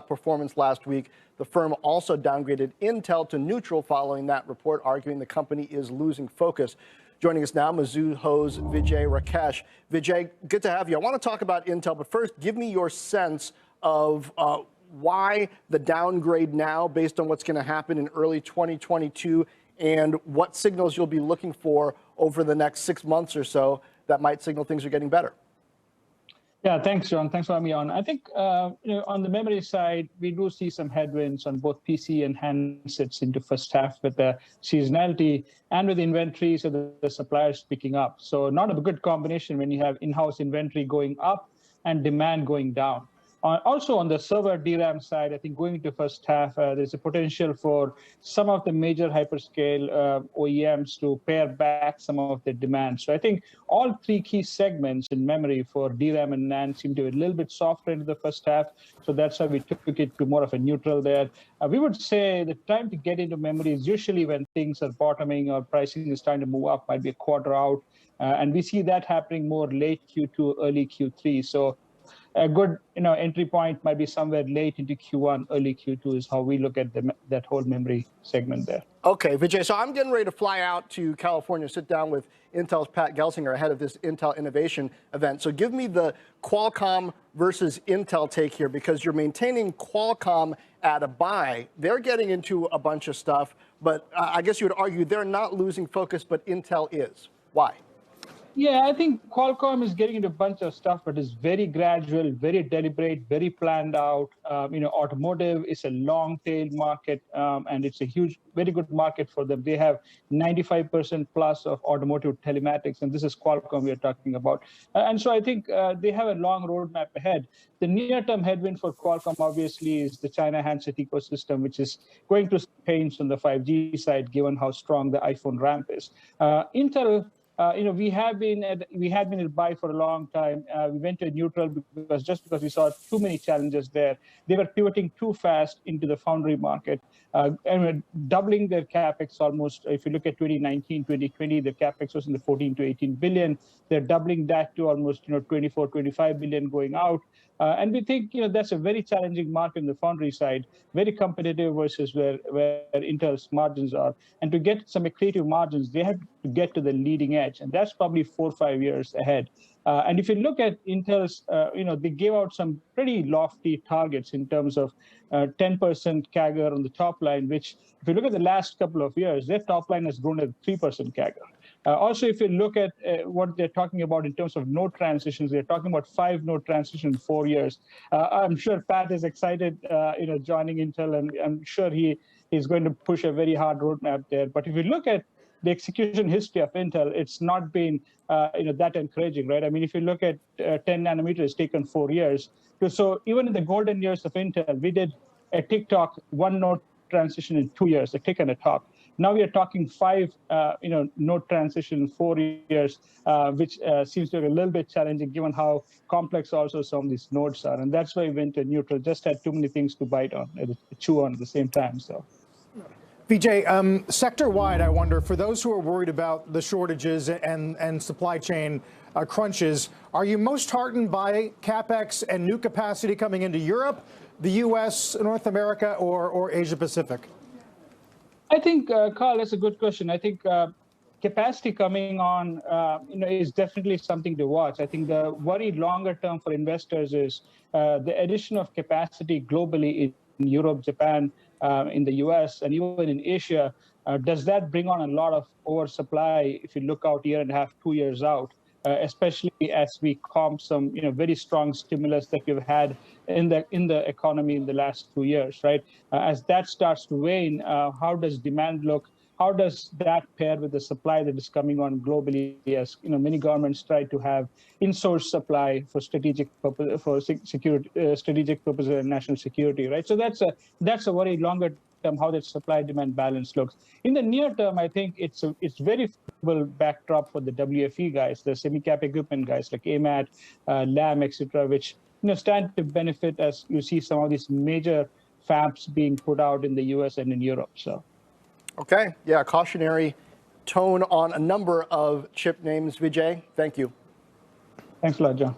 performance last week. The firm also downgraded Intel to neutral following that report, arguing the company is losing focus. Joining us now, Mizuho's Vijay Rakesh. Vijay, good to have you. I want to talk about Intel, but first, give me your sense of why the downgrade now, based on what's going to happen in early 2022, and what signals you'll be looking for over the next 6 months or so that might signal things are getting better. Yeah, thanks, John. Thanks for having me on. I think on the memory side, we do see some headwinds on both PC and handsets into first half with the seasonality and with inventories of the suppliers picking up. So not a good combination when you have in-house inventory going up and demand going down. Also on the server DRAM side, I think going into first half, there's a potential for some of the major hyperscale OEMs to pare back some of the demand. So I think all three key segments in memory for DRAM and NAND seem to be a little bit softer into the first half. So that's why we took it to more of a neutral there. We would say the time to get into memory is usually when things are bottoming or pricing is starting to move up, might be a quarter out. And we see that happening more late Q2, early Q3. So a good entry point might be somewhere late into Q1, early Q2 is how we look at that whole memory segment there. Okay, Vijay, so I'm getting ready to fly out to California, sit down with Intel's Pat Gelsinger ahead of this Intel Innovation event. So give me the Qualcomm versus Intel take here, because you're maintaining Qualcomm at a buy. They're getting into a bunch of stuff, but I guess you would argue they're not losing focus, but Intel is. Why? Yeah, I think Qualcomm is getting into a bunch of stuff, but it's very gradual, very deliberate, very planned out. Automotive is a long-tail market, and it's a huge, very good market for them. They have 95% plus of automotive telematics, and this is Qualcomm we're talking about. And so I think they have a long roadmap ahead. The near-term headwind for Qualcomm, obviously, is the China handset ecosystem, which is going to change on the 5G side, given how strong the iPhone ramp is. Intel, we had been at buy for a long time. We went to neutral because we saw too many challenges there. They were pivoting too fast into the foundry market, and doubling their capex almost. If you look at 2019, 2020, the capex was in the 14 to 18 billion. They're doubling that to almost 24, 25 billion going out. And we think that's a very challenging market in the foundry side, very competitive versus where Intel's margins are. And to get some accretive margins, they have to get to the leading edge, and that's probably 4 or 5 years ahead. And if you look at Intel's, they gave out some pretty lofty targets in terms of 10% CAGR on the top line, which if you look at the last couple of years, their top line has grown at 3% CAGR. Also, if you look at what they're talking about in terms of node transitions, they're talking about 5 node transitions in 4 years. I'm sure Pat is excited, joining Intel, and I'm sure he's going to push a very hard roadmap there. But if you look at the execution history of Intel, it's not been that encouraging, right? I mean, if you look at 10 nanometers, it's taken 4 years. So even in the golden years of Intel, we did a tick-tock 1 node transition in 2 years, a tick and a tock. Now we are talking 5 node transition in 4 years, which seems to be a little bit challenging given how complex also some of these nodes are. And that's why we went to neutral, just had too many things to bite on, chew on at the same time. So. Vijay, sector-wide, I wonder, for those who are worried about the shortages and supply chain crunches, are you most heartened by CapEx and new capacity coming into Europe, the U.S., North America, or Asia-Pacific? I think, Carl, that's a good question. I think capacity coming on, is definitely something to watch. I think the worry longer term for investors is the addition of capacity globally in Europe, Japan, in the US, and even in Asia. Does that bring on a lot of oversupply if you look out 1.5 years, 2 years out? Especially as we comp some very strong stimulus that we've had in the economy in the last 2 years, right? As that starts to wane, how does demand look? How does that pair with the supply that is coming on globally? As many governments try to have in-source supply for strategic purpose, for security, strategic purposes and national security, right? So that's a worry longer term, how that supply-demand balance looks. In the near term, I think it's very favorable backdrop for the WFE guys, the semi-cap equipment guys like AMAT, Lam, etc., which stand to benefit as you see some of these major fabs being put out in the US and in Europe. So, okay, yeah, cautionary tone on a number of chip names. Vijay, thank you. Thanks a lot, John.